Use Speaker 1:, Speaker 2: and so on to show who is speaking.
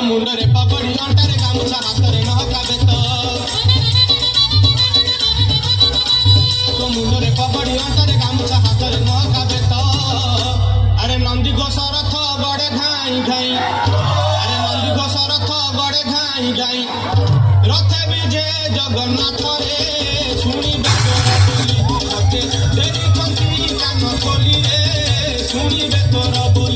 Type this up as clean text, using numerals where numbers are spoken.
Speaker 1: मुंडरे पगड़ी अंटारे गामुछा हाथरे नहकाबे तो मुंडरे पगड़ी अंटारे गामुछा हाथरे नहकाबे तो अरे नंदी घोष रथ गड़े घाई घाई अरे नंदी घोष रथ गड़े घाई घाई रथे विजे जगन्नाथ रे शुणिबे तोरा बोली देरी कंती कान खोली रे शुणिबे तोरा बोली।